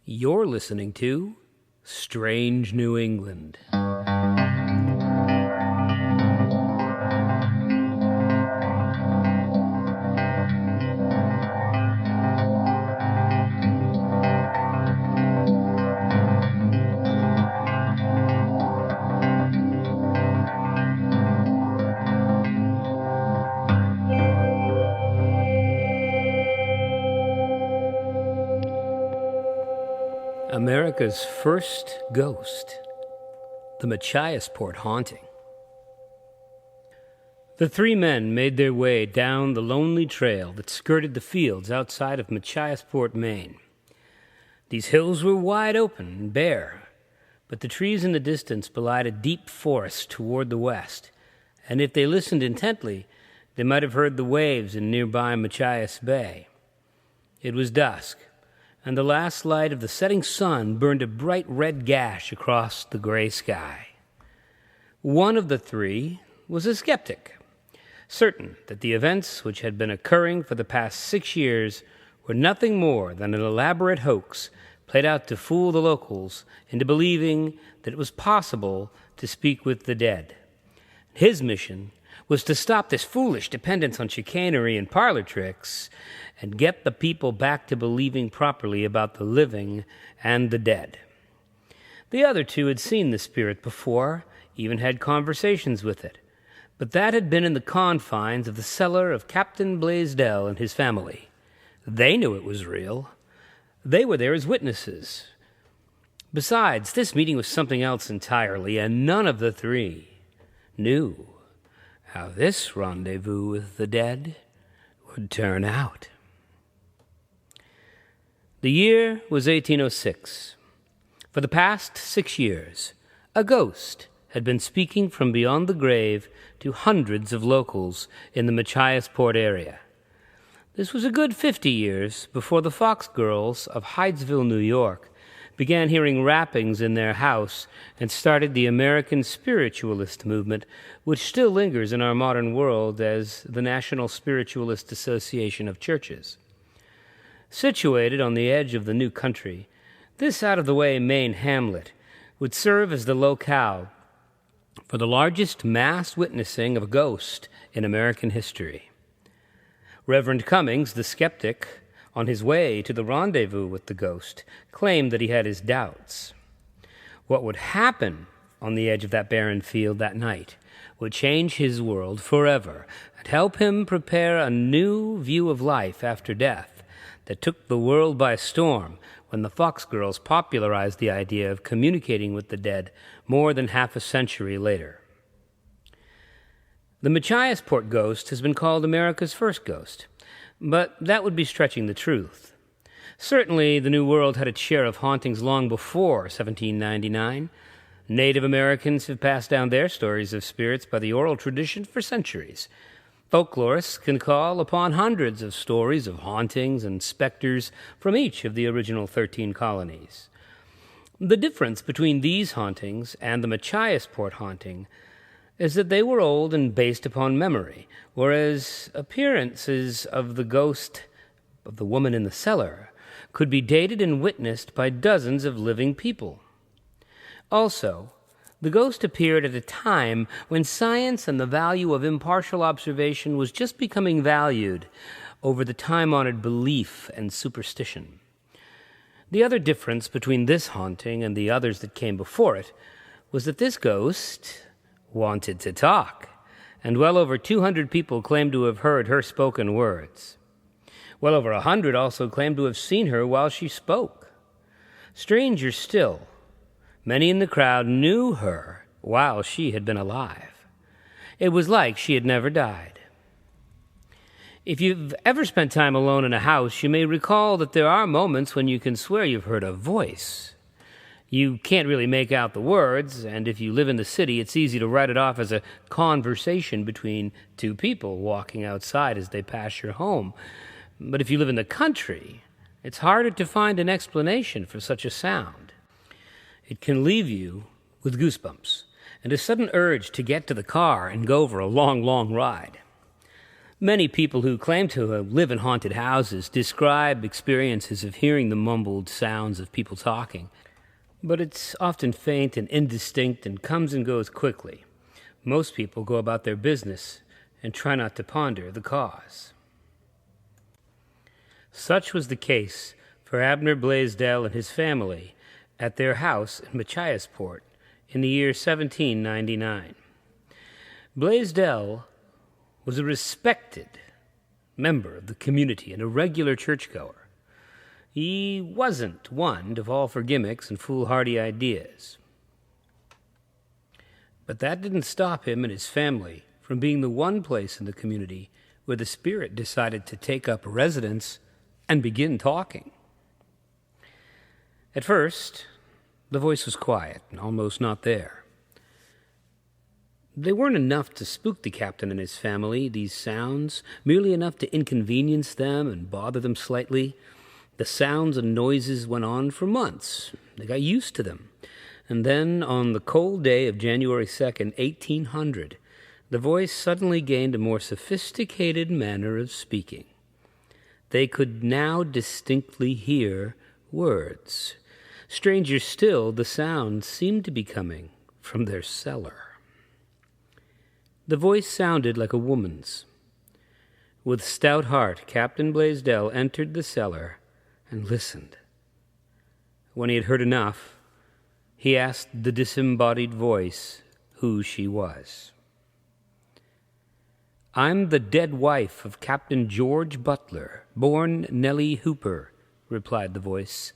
You're listening to Strange New England. America's first ghost, the Machiasport haunting. The three men made their way down the lonely trail that skirted the fields outside of Machiasport, Maine. These hills were wide open and bare, but the trees in the distance belied a deep forest toward the west, and if they listened intently, they might have heard the waves in nearby Machias Bay. It was dusk, and the last light of the setting sun burned a bright red gash across the gray sky. One of the three was a skeptic, certain that the events which had been occurring for the past 6 years were nothing more than an elaborate hoax played out to fool the locals into believing that it was possible to speak with the dead. His mission was to stop this foolish dependence on chicanery and parlor tricks and get the people back to believing properly about the living and the dead. The other two had seen the spirit before, even had conversations with it, but that had been in the confines of the cellar of Captain Blaisdel and his family. They knew it was real. They were there as witnesses. Besides, this meeting was something else entirely, and none of the three knew how this rendezvous with the dead would turn out. The year was 1806. For the past 6 years, a ghost had been speaking from beyond the grave to hundreds of locals in the Machiasport area. This was a good 50 years before the Fox girls of Hydesville, New York, began hearing rappings in their house and started the American spiritualist movement, which still lingers in our modern world as the National Spiritualist Association of Churches. Situated on the edge of the new country, this out-of-the-way Maine hamlet would serve as the locale for the largest mass witnessing of a ghost in American history. Reverend Cummings, the skeptic, on his way to the rendezvous with the ghost, claimed that he had his doubts. What would happen on the edge of that barren field that night would change his world forever and help him prepare a new view of life after death that took the world by storm when the Fox girls popularized the idea of communicating with the dead more than half a century later. The Machiasport ghost has been called America's first ghost, but that would be stretching the truth. Certainly, the New World had its share of hauntings long before 1799. Native Americans have passed down their stories of spirits by the oral tradition for centuries. Folklorists can call upon hundreds of stories of hauntings and specters from each of the original 13 colonies. The difference between these hauntings and the Machiasport haunting is that they were old and based upon memory, whereas appearances of the ghost of the woman in the cellar could be dated and witnessed by dozens of living people. Also, the ghost appeared at a time when science and the value of impartial observation was just becoming valued over the time-honored belief and superstition. The other difference between this haunting and the others that came before it was that this ghost wanted to talk, and well over 200 people claimed to have heard her spoken words. Well over 100 also claimed to have seen her while she spoke. Stranger still, many in the crowd knew her while she had been alive. It was like she had never died. If you've ever spent time alone in a house, you may recall that there are moments when you can swear you've heard a voice. You can't really make out the words, and if you live in the city, it's easy to write it off as a conversation between two people walking outside as they pass your home. But if you live in the country, it's harder to find an explanation for such a sound. It can leave you with goosebumps and a sudden urge to get to the car and go for a long, long ride. Many people who claim to live in haunted houses describe experiences of hearing the mumbled sounds of people talking, but it's often faint and indistinct and comes and goes quickly. Most people go about their business and try not to ponder the cause. Such was the case for Abner Blaisdel and his family at their house in Machiasport in the year 1799. Blaisdel was a respected member of the community and a regular churchgoer. He wasn't one to fall for gimmicks and foolhardy ideas. But that didn't stop him and his family from being the one place in the community where the spirit decided to take up residence and begin talking. At first, the voice was quiet and almost not there. They weren't enough to spook the captain and his family, these sounds, merely enough to inconvenience them and bother them slightly. The sounds and noises went on for months. They got used to them. And then, on the cold day of January 2nd, 1800, the voice suddenly gained a more sophisticated manner of speaking. They could now distinctly hear words. Stranger still, the sound seemed to be coming from their cellar. The voice sounded like a woman's. With stout heart, Captain Blaisdel entered the cellar and listened. When he had heard enough, he asked the disembodied voice who she was. "I'm the dead wife of Captain George Butler, born Nelly Hooper," replied the voice,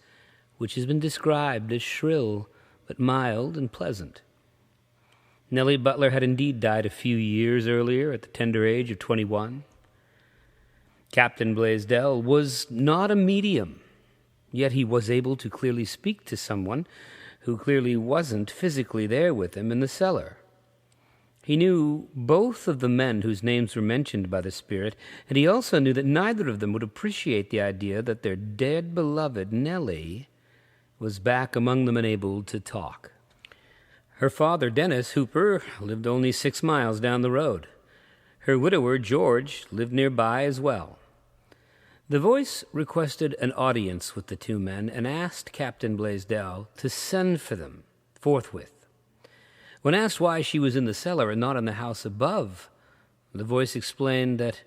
which has been described as shrill but mild and pleasant. Nelly Butler had indeed died a few years earlier at the tender age of 21. Captain Blaisdel was not a medium, yet he was able to clearly speak to someone who clearly wasn't physically there with him in the cellar. He knew both of the men whose names were mentioned by the spirit, and he also knew that neither of them would appreciate the idea that their dead beloved Nelly was back among them and able to talk. Her father, Dennis Hooper, lived only 6 miles down the road. Her widower, George, lived nearby as well. The voice requested an audience with the two men and asked Captain Blaisdel to send for them forthwith. When asked why she was in the cellar and not in the house above, the voice explained that,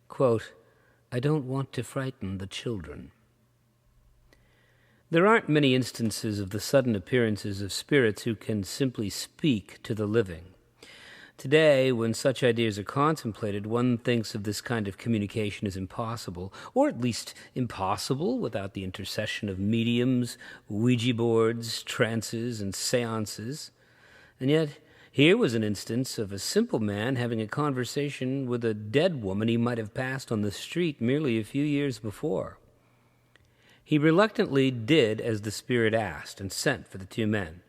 quote, "I don't want to frighten the children." There aren't many instances of the sudden appearances of spirits who can simply speak to the living. Today, when such ideas are contemplated, one thinks of this kind of communication as impossible, or at least impossible without the intercession of mediums, Ouija boards, trances, and seances. And yet, here was an instance of a simple man having a conversation with a dead woman he might have passed on the street merely a few years before. He reluctantly did as the spirit asked and sent for the two men.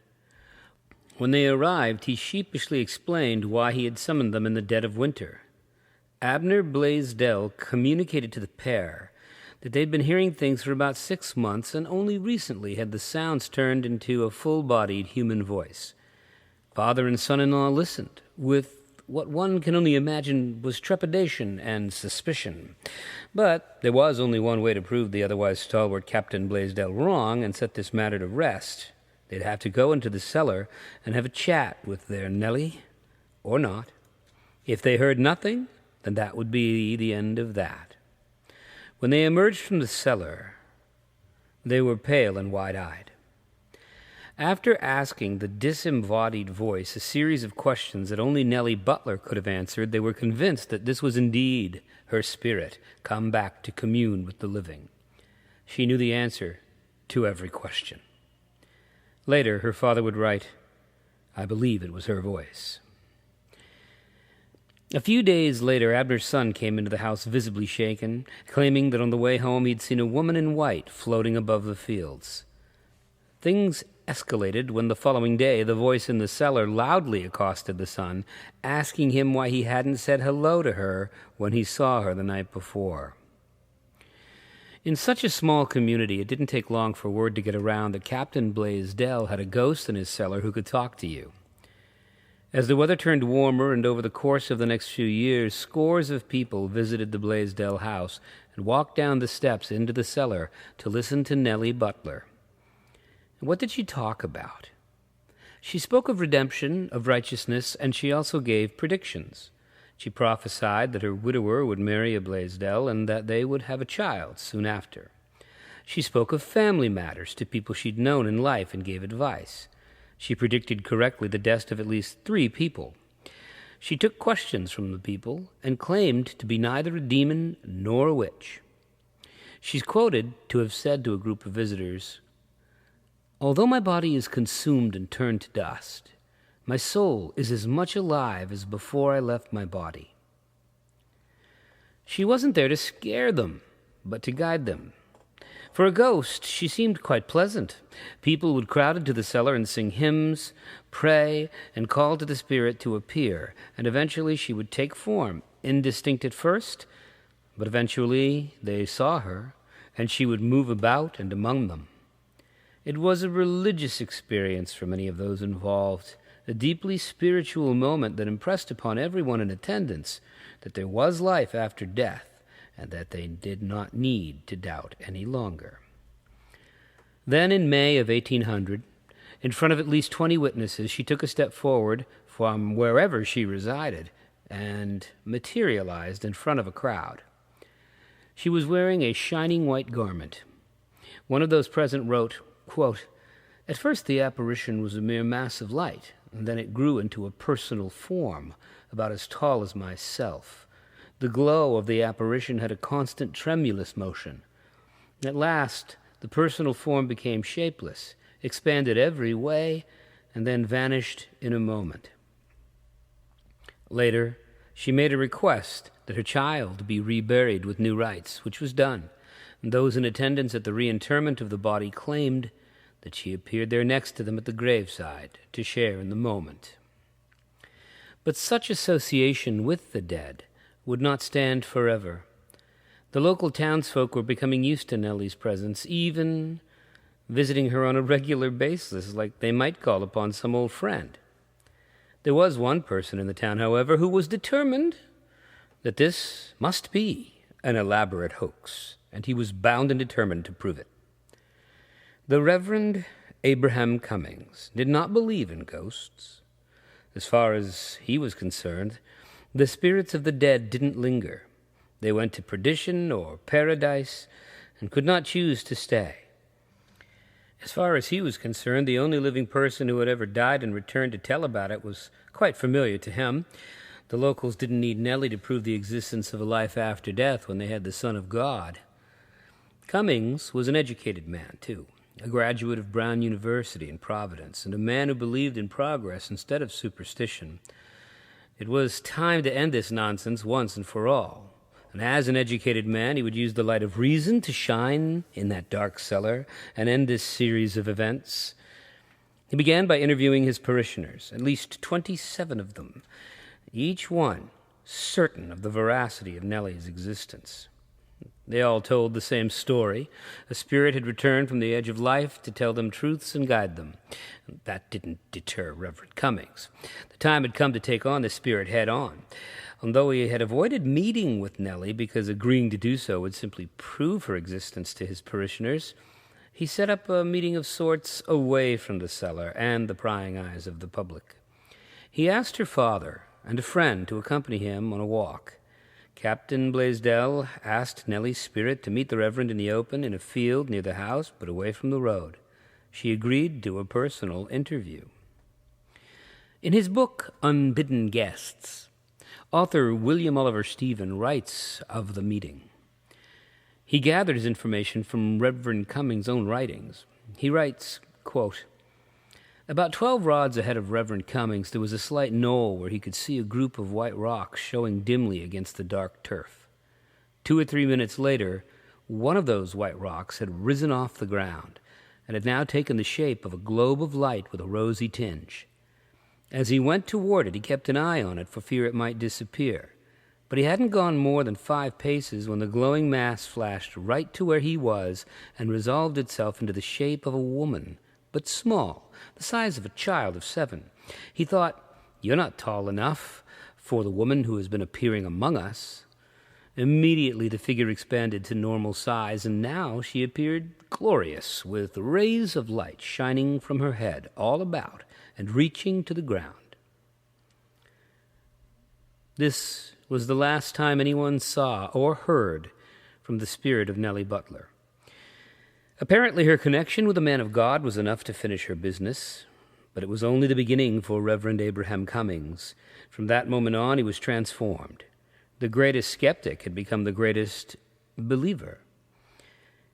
When they arrived, he sheepishly explained why he had summoned them in the dead of winter. Abner Blaisdel communicated to the pair that they'd been hearing things for about 6 months, and only recently had the sounds turned into a full-bodied human voice. Father and son-in-law listened, with what one can only imagine was trepidation and suspicion. But there was only one way to prove the otherwise stalwart Captain Blaisdel wrong and set this matter to rest. They'd have to go into the cellar and have a chat with their Nelly, or not. If they heard nothing, then that would be the end of that. When they emerged from the cellar, they were pale and wide-eyed. After asking the disembodied voice a series of questions that only Nelly Butler could have answered, they were convinced that this was indeed her spirit come back to commune with the living. She knew the answer to every question. Later, her father would write, "I believe it was her voice." A few days later, Abner's son came into the house visibly shaken, claiming that on the way home he'd seen a woman in white floating above the fields. Things escalated when the following day the voice in the cellar loudly accosted the son, asking him why he hadn't said hello to her when he saw her the night before. In such a small community, it didn't take long for word to get around that Captain Blaisdel had a ghost in his cellar who could talk to you. As the weather turned warmer and over the course of the next few years, scores of people visited the Blaisdel house and walked down the steps into the cellar to listen to Nelly Butler. And what did she talk about? She spoke of redemption, of righteousness, and she also gave predictions. She prophesied that her widower would marry a Blaisdel and that they would have a child soon after. She spoke of family matters to people she'd known in life and gave advice. She predicted correctly the death of at least 3 people. She took questions from the people and claimed to be neither a demon nor a witch. She's quoted to have said to a group of visitors, "Although my body is consumed and turned to dust, my soul is as much alive as before I left my body." She wasn't there to scare them, but to guide them. For a ghost, she seemed quite pleasant. People would crowd into the cellar and sing hymns, pray, and call to the spirit to appear, and eventually she would take form, indistinct at first, but eventually they saw her, and she would move about and among them. It was a religious experience for many of those involved, a deeply spiritual moment that impressed upon everyone in attendance that there was life after death, and that they did not need to doubt any longer. Then in May of 1800, in front of at least 20 witnesses, she took a step forward from wherever she resided and materialized in front of a crowd. She was wearing a shining white garment. One of those present wrote, quote, "At first the apparition was a mere mass of light, and then it grew into a personal form, about as tall as myself. The glow of the apparition had a constant tremulous motion. At last, the personal form became shapeless, expanded every way, and then vanished in a moment." Later, she made a request that her child be reburied with new rites, which was done, and those in attendance at the reinterment of the body claimed that she appeared there next to them at the graveside to share in the moment. But such association with the dead would not stand forever. The local townsfolk were becoming used to Nelly's presence, even visiting her on a regular basis, like they might call upon some old friend. There was one person in the town, however, who was determined that this must be an elaborate hoax, and he was bound and determined to prove it. The Reverend Abraham Cummings did not believe in ghosts. As far as he was concerned, the spirits of the dead didn't linger. They went to perdition or paradise and could not choose to stay. As far as he was concerned, the only living person who had ever died and returned to tell about it was quite familiar to him. The locals didn't need Nelly to prove the existence of a life after death when they had the Son of God. Cummings was an educated man, too, a graduate of Brown University in Providence, and a man who believed in progress instead of superstition. It was time to end this nonsense once and for all. And as an educated man, he would use the light of reason to shine in that dark cellar and end this series of events. He began by interviewing his parishioners, at least 27 of them, each one certain of the veracity of Nelly's existence. They all told the same story. A spirit had returned from the edge of life to tell them truths and guide them. That didn't deter Reverend Cummings. The time had come to take on the spirit head on. Although he had avoided meeting with Nelly because agreeing to do so would simply prove her existence to his parishioners, he set up a meeting of sorts away from the cellar and the prying eyes of the public. He asked her father and a friend to accompany him on a walk. Captain Blaisdel asked Nelly's spirit to meet the Reverend in the open in a field near the house, but away from the road. She agreed to a personal interview. In his book, Unbidden Guests, author William Oliver Stephen writes of the meeting. He gathered his information from Reverend Cummings' own writings. He writes, quote, "About 12 rods ahead of Reverend Cummings, there was a slight knoll where he could see a group of white rocks showing dimly against the dark turf. 2 or 3 minutes later, one of those white rocks had risen off the ground and had now taken the shape of a globe of light with a rosy tinge. As he went toward it, he kept an eye on it for fear it might disappear. But he hadn't gone more than 5 paces when the glowing mass flashed right to where he was and resolved itself into the shape of a woman, but small, the size of a child of 7. He thought, You're not tall enough for the woman who has been appearing among us." Immediately the figure expanded to normal size, and now she appeared glorious, with rays of light shining from her head all about and reaching to the ground. This was the last time anyone saw or heard from the spirit of Nelly Butler. Apparently her connection with the man of God was enough to finish her business, but it was only the beginning for Reverend Abraham Cummings. From that moment on, he was transformed. The greatest skeptic had become the greatest believer.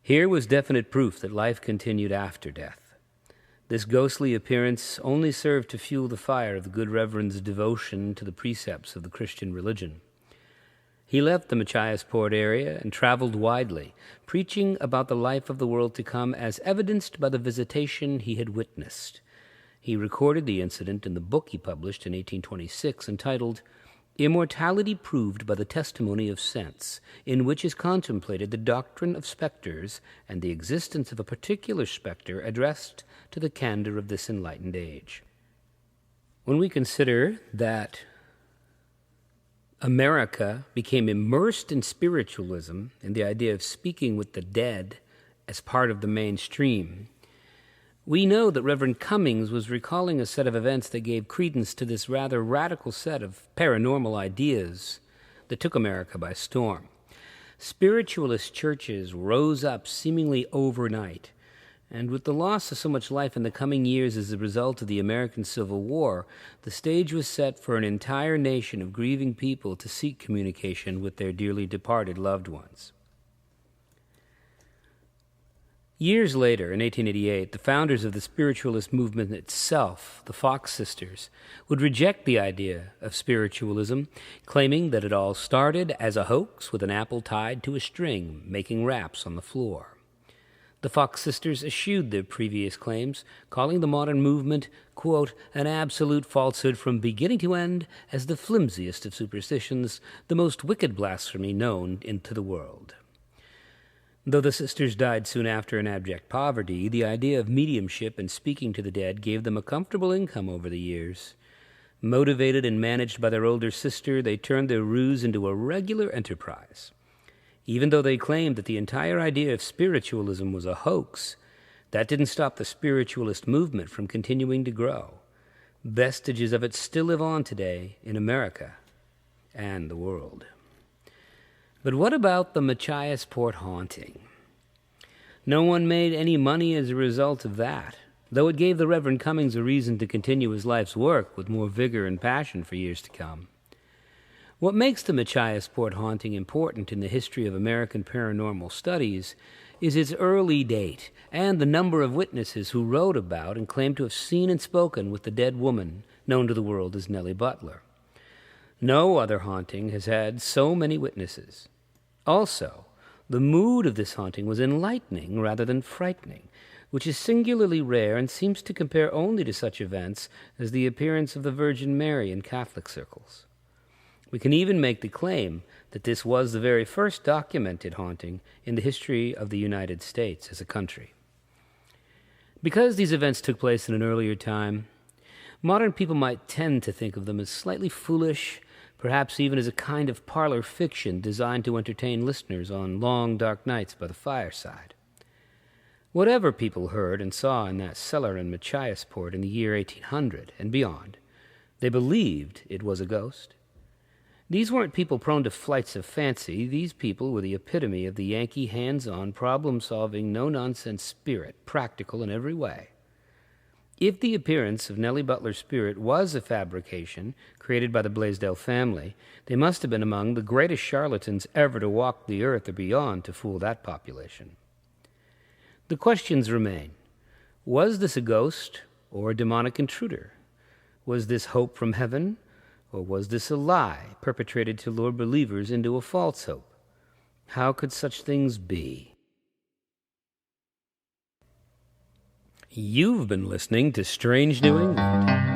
Here was definite proof that life continued after death. This ghostly appearance only served to fuel the fire of the good Reverend's devotion to the precepts of the Christian religion. He left the Machiasport area and traveled widely, preaching about the life of the world to come as evidenced by the visitation he had witnessed. He recorded the incident in the book he published in 1826 entitled "Immortality Proved by the Testimony of Sense," in which is contemplated the doctrine of specters and the existence of a particular specter addressed to the candor of this enlightened age. When we consider that America became immersed in spiritualism and the idea of speaking with the dead as part of the mainstream, we know that Reverend Cummings was recalling a set of events that gave credence to this rather radical set of paranormal ideas that took America by storm. Spiritualist churches rose up seemingly overnight, and with the loss of so much life in the coming years as a result of the American Civil War, the stage was set for an entire nation of grieving people to seek communication with their dearly departed loved ones. Years later, in 1888, the founders of the spiritualist movement itself, the Fox sisters, would reject the idea of spiritualism, claiming that it all started as a hoax with an apple tied to a string, making raps on the floor. The Fox sisters eschewed their previous claims, calling the modern movement, quote, "an absolute falsehood from beginning to end, as the flimsiest of superstitions, the most wicked blasphemy known into the world." Though the sisters died soon after in abject poverty, the idea of mediumship and speaking to the dead gave them a comfortable income over the years. Motivated and managed by their older sister, they turned their ruse into a regular enterprise. Even though they claimed that the entire idea of spiritualism was a hoax, that didn't stop the spiritualist movement from continuing to grow. Vestiges of it still live on today in America and the world. But what about the Machiasport haunting? No one made any money as a result of that, though it gave the Reverend Cummings a reason to continue his life's work with more vigor and passion for years to come. What makes the Machiasport haunting important in the history of American paranormal studies is its early date and the number of witnesses who wrote about and claimed to have seen and spoken with the dead woman known to the world as Nelly Butler. No other haunting has had so many witnesses. Also, the mood of this haunting was enlightening rather than frightening, which is singularly rare and seems to compare only to such events as the appearance of the Virgin Mary in Catholic circles. We can even make the claim that this was the very first documented haunting in the history of the United States as a country. Because these events took place in an earlier time, modern people might tend to think of them as slightly foolish, perhaps even as a kind of parlor fiction designed to entertain listeners on long, dark nights by the fireside. Whatever people heard and saw in that cellar in Machiasport in the year 1800 and beyond, they believed it was a ghost. These weren't people prone to flights of fancy. These people were the epitome of the Yankee hands-on, problem-solving, no-nonsense spirit, practical in every way. If the appearance of Nelly Butler's spirit was a fabrication created by the Blaisdel family, they must have been among the greatest charlatans ever to walk the earth or beyond to fool that population. The questions remain. Was this a ghost or a demonic intruder? Was this hope from heaven, or was this a lie perpetrated to lure believers into a false hope? How could such things be? You've been listening to Strange New England.